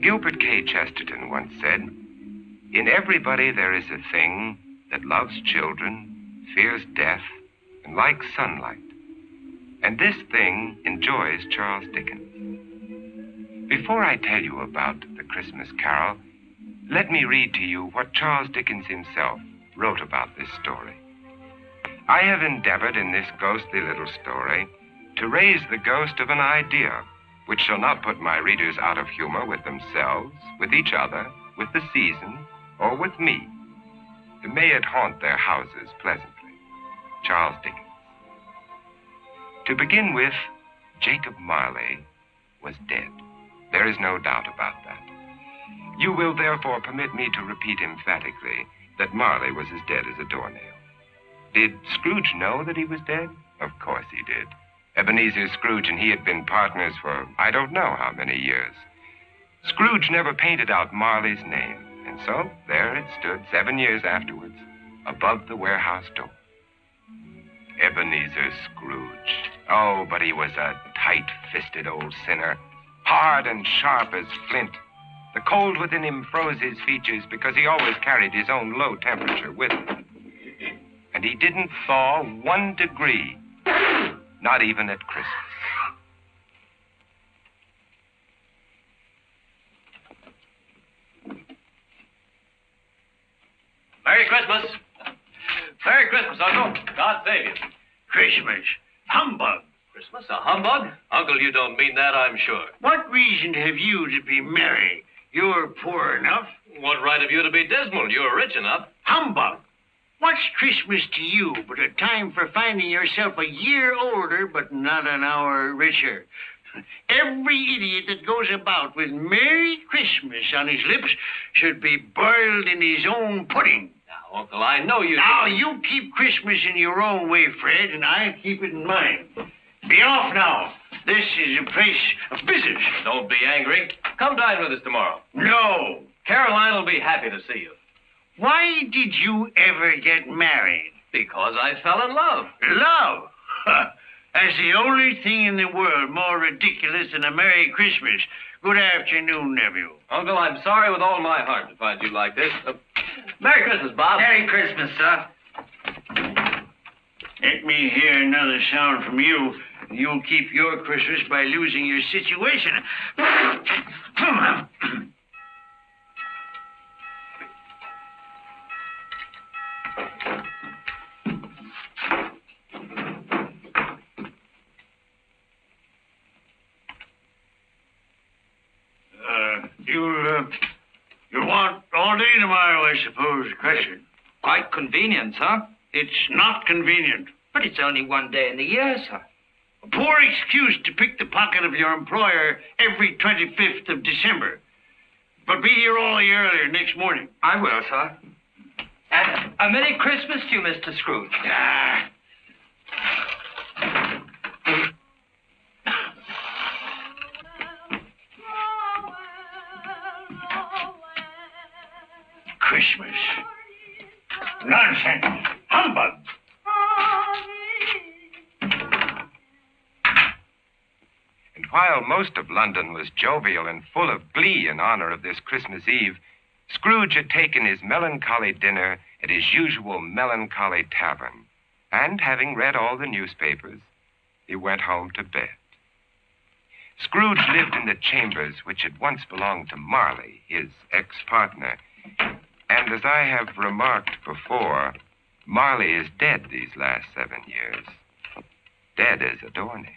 Gilbert K. Chesterton once said, "In everybody there is a thing that loves children, fears death, and likes sunlight. And this thing enjoys Charles Dickens." Before I tell you about the Christmas Carol, let me read to you what Charles Dickens himself wrote about this story. "I have endeavored in this ghostly little story to raise the ghost of an idea which shall not put my readers out of humor with themselves, with each other, with the season, or with me. May it haunt their houses pleasantly." Charles Dickens. To begin with, Jacob Marley was dead. There is no doubt about that. You will therefore permit me to repeat emphatically that Marley was as dead as a doornail. Did Scrooge know that he was dead? Of course he did. Ebenezer Scrooge and he had been partners for I don't know how many years. Scrooge never painted out Marley's name, and so there it stood 7 years afterwards, above the warehouse door. Ebenezer Scrooge. Oh, but he was a tight-fisted old sinner, hard and sharp as flint. The cold within him froze his features because he always carried his own low temperature with him. And he didn't thaw 1 degree, not even at Christmas. Merry Christmas. Merry Christmas, Uncle. God save you. Christmas. Humbug. Christmas, a humbug? Uncle, you don't mean that, I'm sure. What reason have you to be merry? You're poor enough. What right have you to be dismal? You're rich enough. Humbug. What's Christmas to you but a time for finding yourself a year older but not an hour richer? Every idiot that goes about with Merry Christmas on his lips should be boiled in his own pudding. Now, Uncle, I know you... Now, you keep Christmas in your own way, Fred, and I keep it in mine. Be off now. This is a place of business. Don't be angry. Come dine with us tomorrow. No. Caroline will be happy to see you. Why did you ever get married? Because I fell in love. Love? That's the only thing in the world more ridiculous than a Merry Christmas. Good afternoon, nephew. Uncle, I'm sorry with all my heart to find you like this. Merry Christmas, Bob. Merry Christmas, sir. Let me hear another sound from you. You'll keep your Christmas by losing your situation. You'll want all day tomorrow, I suppose, Cratchit. Quite convenient, sir. It's not convenient. But it's only 1 day in the year, sir. A poor excuse to pick the pocket of your employer every 25th of December. But be here all the earlier next morning. I will, sir. And a Merry Christmas to you, Mr. Scrooge. Ah. Christmas. Nonsense. Humbug. And while most of London was jovial and full of glee in honor of this Christmas Eve, Scrooge had taken his melancholy dinner at his usual melancholy tavern, and having read all the newspapers, he went home to bed. Scrooge lived in the chambers which had once belonged to Marley, his ex-partner, and as I have remarked before, Marley is dead these last 7 years. Dead as a doornail.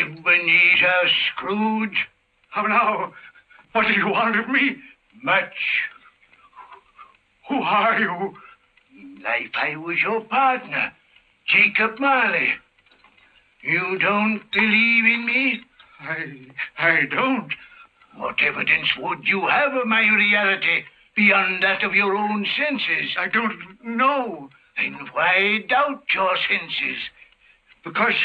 Ebenezer Scrooge? How now? What do you want of me? Much. Who are you? In life I was your partner, Jacob Marley. You don't believe in me? I don't. What evidence would you have of my reality beyond that of your own senses? I don't know. Then why doubt your senses? Because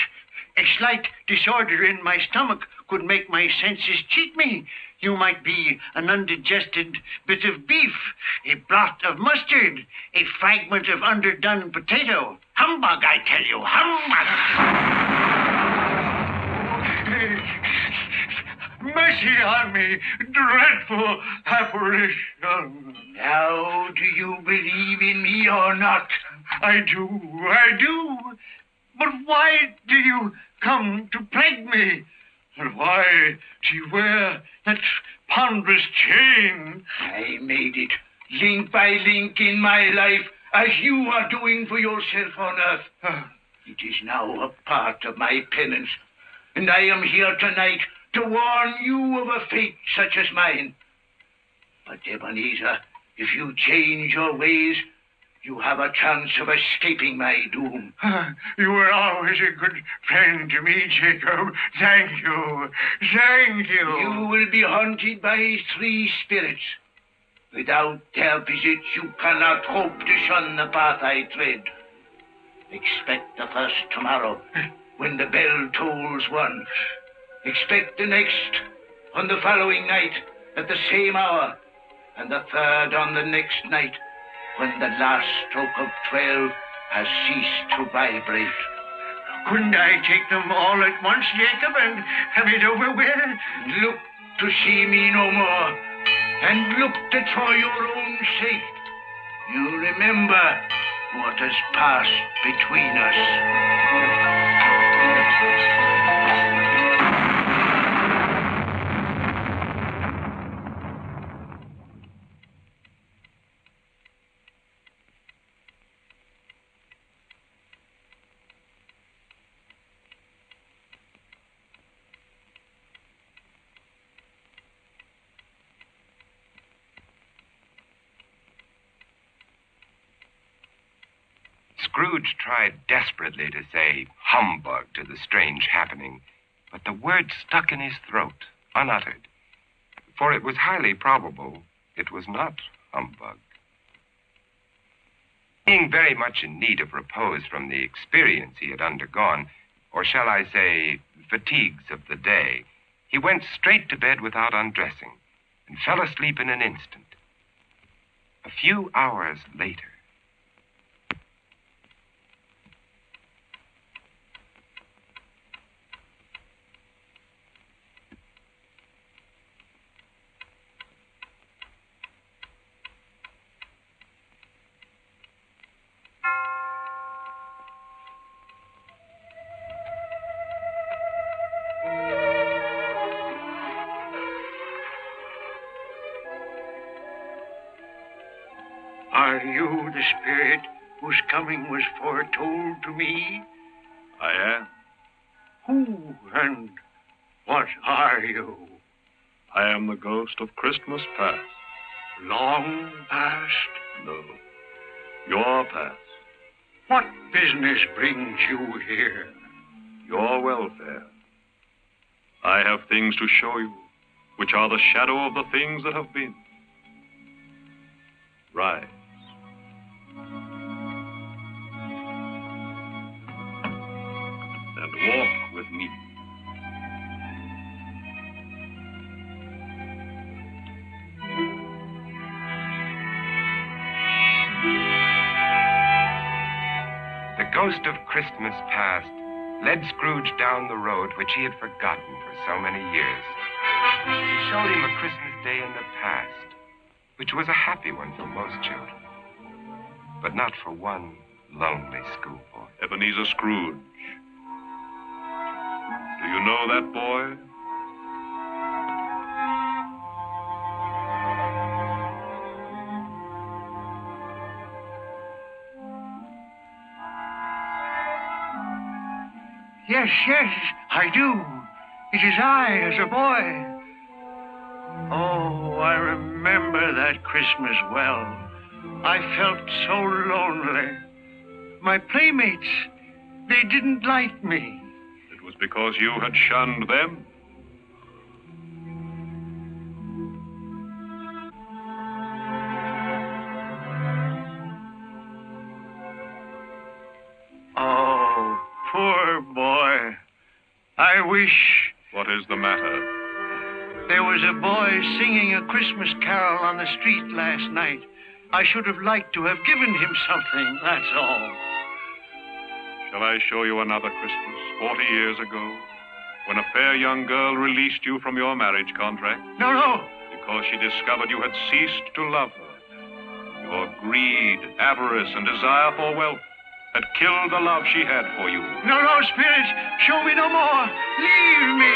a slight disorder in my stomach could make my senses cheat me. You might be an undigested bit of beef, a blot of mustard, a fragment of underdone potato. Humbug, I tell you, humbug! Mercy on me, dreadful apparition. Now, do you believe in me or not? I do. But why do you come to plague me? And why do you wear that ponderous chain? I made it, link by link in my life, as you are doing for yourself on earth. It is now a part of my penance, and I am here tonight to warn you of a fate such as mine. But, Ebenezer, if you change your ways, you have a chance of escaping my doom. You were always a good friend to me, Jacob. Thank you. Thank you. You will be haunted by 3 spirits. Without their visits, you cannot hope to shun the path I tread. Expect the first tomorrow, when the bell tolls 1. Expect the next on the following night at the same hour, and the third on the next night, when the last stroke of 12 has ceased to vibrate. Couldn't I take them all at once, Jacob, and have it over with? Look to see me no more, and look that for your own sake you remember what has passed between us. Scrooge tried desperately to say humbug to the strange happening, but the word stuck in his throat, unuttered. For it was highly probable it was not humbug. Being very much in need of repose from the experience he had undergone, or shall I say, fatigues of the day, he went straight to bed without undressing and fell asleep in an instant. A few hours later, Are you the spirit whose coming was foretold to me? I am. Who and what are you? I am the ghost of Christmas past. Long past? No, your past. What business brings you here? Your welfare. I have things to show you, which are the shadow of the things that have been. Rise. And walk with me. the ghost of Christmas past led Scrooge down the road which he had forgotten for so many years. He showed him a Christmas day in the past, which was a happy one for most children, but not for one lonely schoolboy. Ebenezer Scrooge. Do you know that boy? Yes, I do. It is I as a boy. Oh, I remember that Christmas well. I felt so lonely. My playmates, they didn't like me. It was because you had shunned them. Oh, poor boy. I wish... What is the matter? There was a boy singing a Christmas carol on the street last night. I should have liked to have given him something, that's all. Shall I show you another Christmas, 40 years ago, when a fair young girl released you from your marriage contract? No. Because she discovered you had ceased to love her. Your greed, avarice, and desire for wealth had killed the love she had for you. No, Spirit, show me no more. Leave me.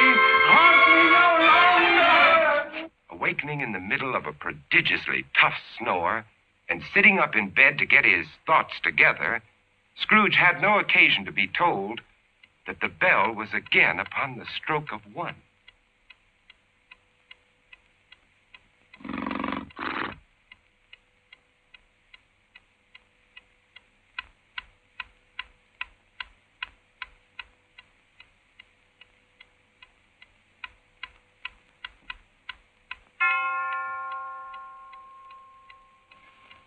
Haunt me no longer. Awakening in the middle of a prodigiously tough snore and sitting up in bed to get his thoughts together, Scrooge had no occasion to be told that the bell was again upon the stroke of 1.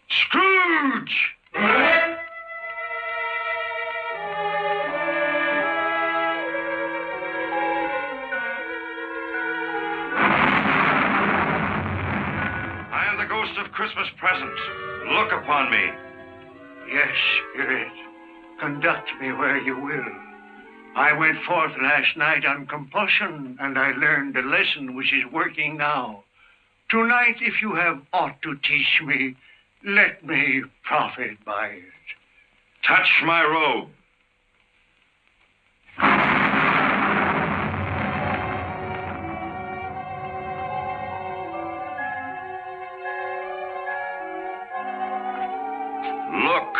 Scrooge! I am the ghost of Christmas present. Look upon me. Yes, Spirit, conduct me where you will. I went forth last night on compulsion, and I learned a lesson which is working now. Tonight, if you have aught to teach me, let me profit by it. Touch my robe. Look.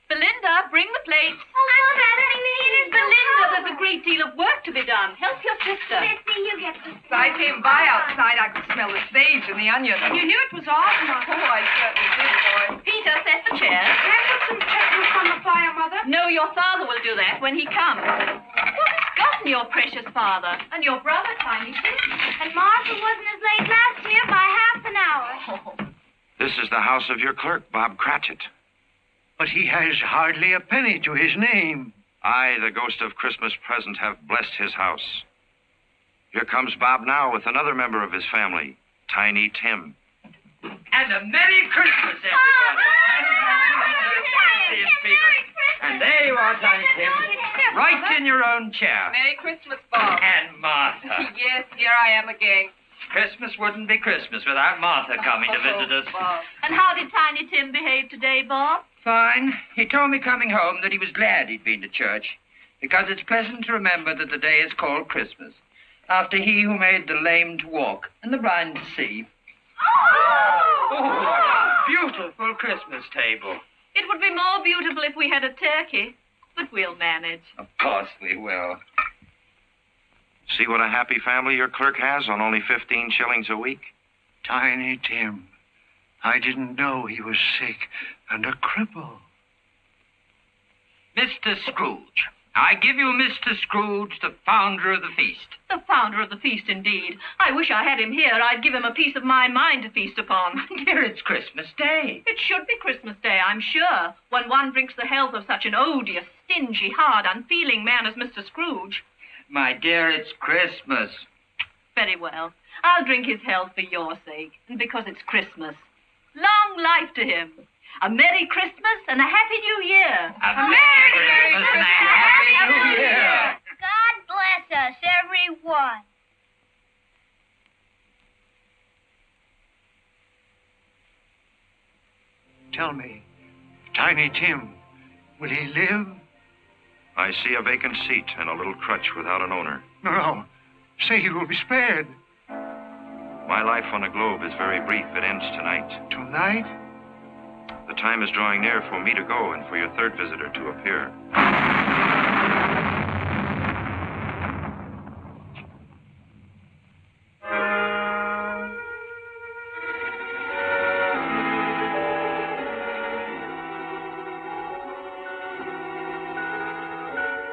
Belinda, bring the plates. Oh, Mother, Ebenezer, Belinda, there's a great deal of work to be done. Help your sister. Missy, you get the... As I came by outside, I could smell the sage and the onions. You knew it was off, Mother. Oh, I certainly did, boy. Peter, set the chair. Can I put some ketchup on the fire, Mother? No, your father will do that when he comes. What has gotten your precious father? And your brother, Tiny Tim? And Martha wasn't as late last year by half an hour. Oh. This is the house of your clerk, Bob Cratchit. But he has hardly a penny to his name. I, the ghost of Christmas present, have blessed his house. Here comes Bob now with another member of his family, Tiny Tim. And a Merry Christmas, everybody. And there you are, Tiny Tim. Right in your own chair. Merry Christmas, Bob. And Martha. Yes, here I am again. Christmas wouldn't be Christmas without Martha coming to visit us. Bob. And how did Tiny Tim behave today, Bob? Fine. He told me coming home that he was glad he'd been to church, because it's pleasant to remember that the day is called Christmas, after he who made the lame to walk and the blind to see. Oh, what a beautiful Christmas table. It would be more beautiful if we had a turkey, but we'll manage. Of course we will. See what a happy family your clerk has on only 15 shillings a week? Tiny Tim. I didn't know he was sick and a cripple. Mr. Scrooge. I give you Mr. Scrooge, the founder of the feast. The founder of the feast, indeed. I wish I had him here. I'd give him a piece of my mind to feast upon. Dear, it's Christmas Day. It should be Christmas Day, I'm sure, when one drinks the health of such an odious, stingy, hard, unfeeling man as Mr. Scrooge. My dear, it's Christmas. Very well. I'll drink his health for your sake, and because it's Christmas. Long life to him. A Merry Christmas and a Happy New Year. A Merry Christmas and a Happy New Year. God bless us, everyone. Tell me, Tiny Tim, will he live? I see a vacant seat and a little crutch without an owner. No. Say he will be spared. My life on the globe is very brief. It ends tonight. Tonight? The time is drawing near for me to go and for your third visitor to appear.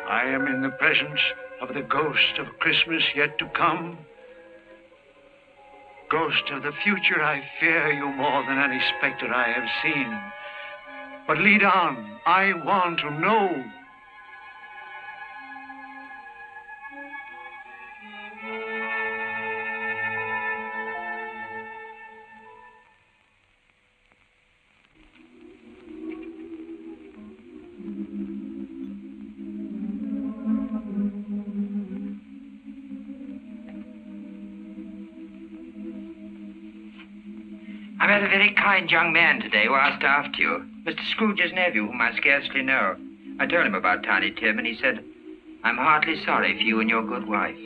I am in the presence of the ghost of Christmas yet to come. Ghost of the future, I fear you more than any specter I have seen. But lead on, I want to know. I met a very kind young man today who asked after you. Mr. Scrooge's nephew, whom I scarcely know. I told him about Tiny Tim, and he said, I'm heartily sorry for you and your good wife.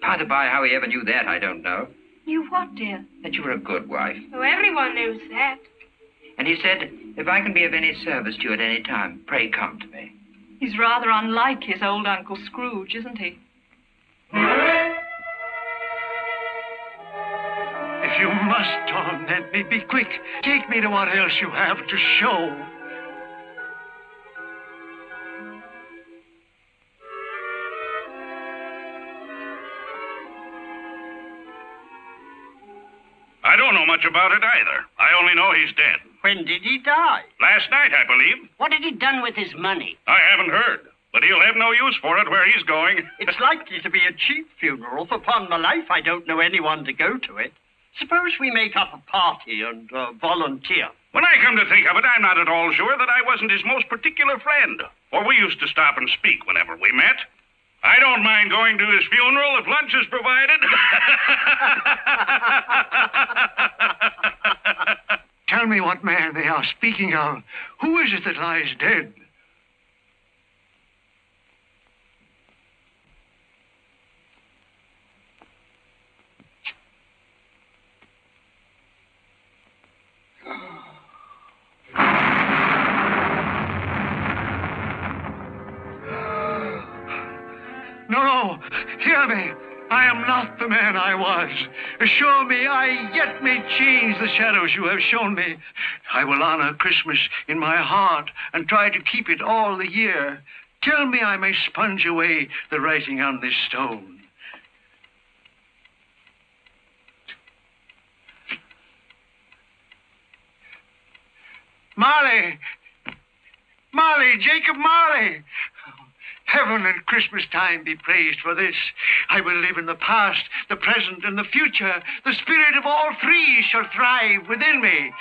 By the by, how he ever knew that, I don't know. You what, dear? That you were a good wife. Oh, everyone knows that. And he said, if I can be of any service to you at any time, pray come to me. He's rather unlike his old Uncle Scrooge, isn't he? If you must torment me, be quick. Take me to what else you have to show. I don't know much about it either. I only know he's dead. When did he die? Last night, I believe. What had he done with his money? I haven't heard. But he'll have no use for it where he's going. It's likely to be a cheap funeral, for upon my life I don't know anyone to go to it. Suppose we make up a party and volunteer. When I come to think of it, I'm not at all sure that I wasn't his most particular friend. For we used to stop and speak whenever we met. I don't mind going to his funeral if lunch is provided. Tell me what man they are speaking of. Who is it that lies dead? No, hear me. I am not the man I was. Assure me I yet may change the shadows you have shown me. I will honor Christmas in my heart and try to keep it all the year. Tell me I may sponge away the writing on this stone. Marley! Marley! Jacob Marley! Heaven and Christmas time be praised for this. I will live in the past, the present, and the future. The spirit of all three shall thrive within me.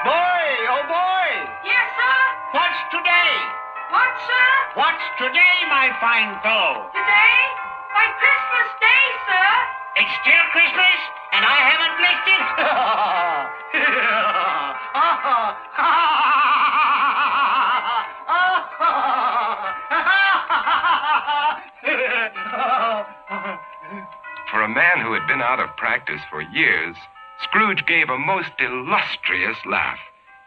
Boy, oh boy! Yes, sir? What's today? What, sir? What's today, my fine fellow? Today? Why, Christmas Day, sir. It's still Christmas, and I haven't missed it. For a man who had been out of practice for years, Scrooge gave a most illustrious laugh,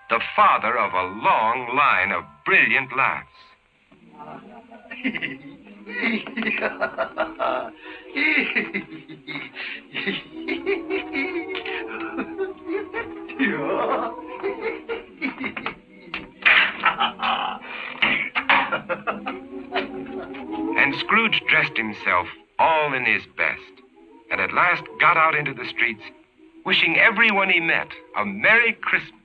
the father of a long line of brilliant laughs. And Scrooge dressed himself all in his best, and at last got out into the streets, wishing everyone he met a Merry Christmas.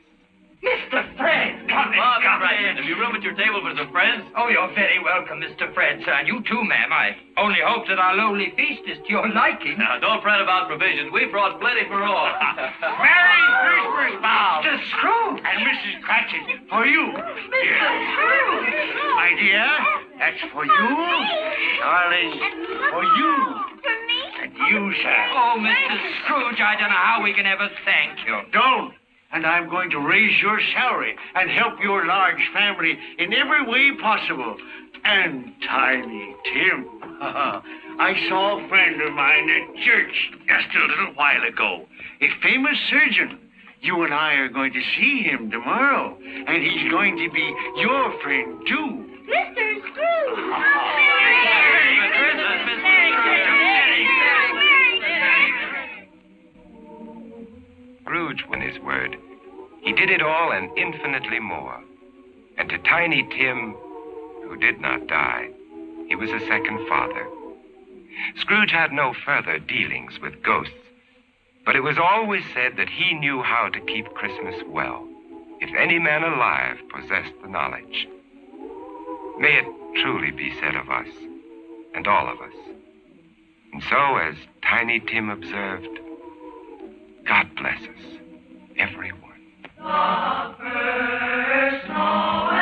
Mr. Fred, come in, come in. Have you room at your table for some friends? Oh, you're very welcome, Mr. Fred, sir. And you too, ma'am. I only hope that our lowly feast is to your liking. Now, don't fret about provisions. We brought plenty for all. Merry Christmas, Bob. Mr. Scrooge! And Mrs. Cratchit, for you. Mr. Scrooge. My dear, that's for you. Darling, for you. For me? And you, sir. Oh, Mr. Scrooge, I don't know how we can ever thank you. Don't. And I'm going to raise your salary and help your large family in every way possible. And Tiny Tim. I saw a friend of mine at church just a little while ago. A famous surgeon. You and I are going to see him tomorrow. And he's going to be your friend, too. Mr. Scrooge! Scrooge won his word. He did it all and infinitely more. And to Tiny Tim, who did not die, he was a second father. Scrooge had no further dealings with ghosts, but it was always said that he knew how to keep Christmas well, if any man alive possessed the knowledge. May it truly be said of us, and all of us. And so, as Tiny Tim observed, God bless us, everyone. The first snow